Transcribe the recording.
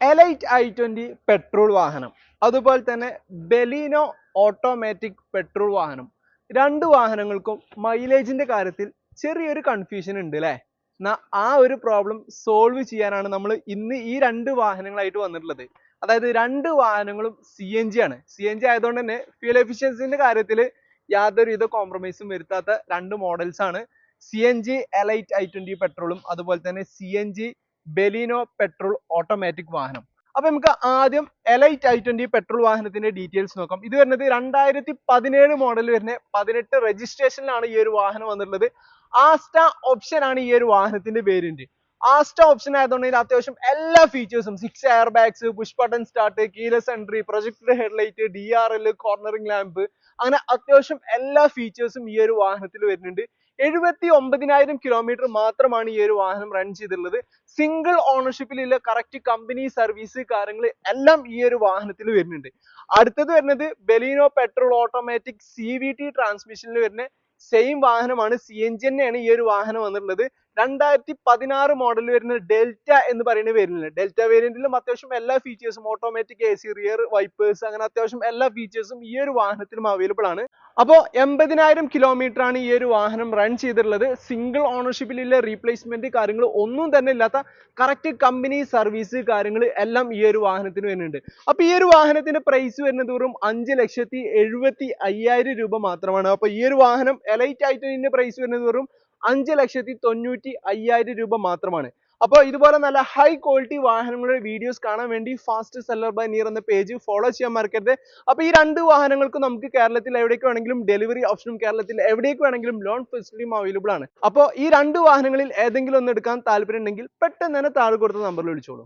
Elite i20 petrol വാഹനം, അതുപോലെ തന്നെ ബെലീനോ ഓട്ടോമാറ്റിക് പെട്രോൾ വാഹനം, രണ്ട് വാഹനങ്ങൾക്കും മൈലേജിന്റെ കാര്യത്തിൽ ചെറിയൊരു കൺഫ്യൂഷൻ ഉണ്ട് അല്ലേ? എന്നാ ആ ഒരു പ്രോബ്ലം സോൾവ് ചെയ്യാനാണ് നമ്മൾ ഇന്ന് ഈ രണ്ട് വാഹനങ്ങളായിട്ട് വന്നിട്ടുള്ളത്. അതായത് രണ്ട് വാഹനങ്ങളും CNG ആണ്. CNG ആയതുകൊണ്ട് തന്നെ ഫ്യൂൽ എഫിഷ്യൻസിന്റെ കാര്യത്തിൽ യാതൊരുവിധ കോംപ്രമൈസും വരുത്താത്ത രണ്ട് മോഡൽസ് ആണ്. CNG എലൈറ്റ് i20 പെട്രോളും അതുപോലെ തന്നെ CNG ബെലീനോ പെട്രോൾ ഓട്ടോമാറ്റിക് വാഹനം. അപ്പൊ നമുക്ക് ആദ്യം എലൈറ്റ് i20 പെട്രോൾ വാഹനത്തിന്റെ ഡീറ്റെയിൽസ് നോക്കാം. ഇത് വരുന്നത് 2017 മോഡൽ വരുന്ന 18 രജിസ്ട്രേഷനിലാണ് ഈ ഒരു വാഹനം വന്നിട്ടുള്ളത്. ആസ്റ്റ ഓപ്ഷൻ ആണ് ഈ ഒരു വാഹനത്തിന്റെ വേരിയന്റ്. ആസ്റ്റ ഓപ്ഷൻ ആയതുകൊണ്ട് ഇതിൽ അത്യാവശ്യം എല്ലാ ഫീച്ചേഴ്സും 6 air bags, push button start, keyless entry, projector headlight, DRL, cornering lamp, അങ്ങനെ അത്യാവശ്യം എല്ലാ ഫീച്ചേഴ്സും ഈ ഒരു വാഹനത്തിൽ വരുന്നുണ്ട്. 79,000 കിലോമീറ്റർ മാത്രമാണ് ഈ ഒരു വാഹനം റൺ ചെയ്തിട്ടുള്ളത്. സിംഗിൾ ഓണർഷിപ്പിലുള്ള കറക്റ്റ് കമ്പനി സർവീസ് കാര്യങ്ങൾ എല്ലാം ഈ ഒരു വാഹനത്തിൽ വരുന്നുണ്ട്. അടുത്തത് വരുന്നത് ബെലീനോ പെട്രോൾ ഓട്ടോമാറ്റിക് CVT ട്രാൻസ്മിഷനിൽ വരുന്ന സെയിം വാഹനമാണ്. CNG തന്നെയാണ് ഈ ഒരു വാഹനം വന്നിട്ടുള്ളത്. 2016 മോഡൽ വരുന്ന ഡെൽറ്റ എന്ന് പറയുന്ന വേരിയന്റ്. ഡെൽറ്റ വേരിയന്റിലും അത്യാവശ്യം എല്ലാ ഫീച്ചേഴ്സും ഓട്ടോമാറ്റിക് AC, റിയർ വൈപ്പേഴ്സ്, അങ്ങനെ അത്യാവശ്യം എല്ലാ ഫീച്ചേഴ്സും ഈ ഒരു വാഹനത്തിലും അവൈലബിൾ ആണ്. അപ്പോൾ 80,000 കിലോമീറ്റർ ആണ് ഈ ഒരു വാഹനം റൺ ചെയ്തിട്ടുള്ളത്. സിംഗിൾ ഓണർഷിപ്പിലുള്ള റീപ്ലേസ്മെന്റ് കാര്യങ്ങൾ ഒന്നും തന്നെ ഇല്ലാത്ത കറക്റ്റ് കമ്പനി സർവീസ് കാര്യങ്ങൾ എല്ലാം ഈ ഒരു വാഹനത്തിന് വരുന്നുണ്ട്. അപ്പൊ ഈ ഒരു വാഹനത്തിന്റെ പ്രൈസ് വരുന്നത് വെറും 5,75,000 രൂപ മാത്രമാണ്. അപ്പൊ ഈ ഒരു വാഹനം എലൈറ്റ് i20 പ്രൈസ് വരുന്നത് വെറും 5,95,000 രൂപ മാത്രമാണ്. അപ്പോൾ ഇതുപോലെ നല്ല ഹൈ ക്വാളിറ്റി വാഹനങ്ങളുടെ വീഡിയോസ് കാണാൻ വേണ്ടി ഫാസ്റ്റ് സെല്ലർ ബൈ നിയർ എന്ന പേജ് ഫോളോ ചെയ്യാൻ മറക്കരുത്. അപ്പോൾ ഈ രണ്ട് വാഹനങ്ങൾക്കും നമുക്ക് കേരളത്തിൽ എവിടേക്ക് വേണമെങ്കിലും ഡെലിവറി ഓപ്ഷനും കേരളത്തിൽ എവിടേക്ക് വേണമെങ്കിലും ലോൺ ഫെസിലിറ്റിയും അവൈലബിൾ ആണ്. അപ്പോൾ ഈ രണ്ട് വാഹനങ്ങളിൽ ഏതെങ്കിലും ഒന്ന് എടുക്കാൻ താല്പര്യം ഉണ്ടെങ്കിൽ പെട്ടെന്ന് തന്നെ താഴെ കൊടുത്ത നമ്പറിൽ വിളിച്ചോളൂ.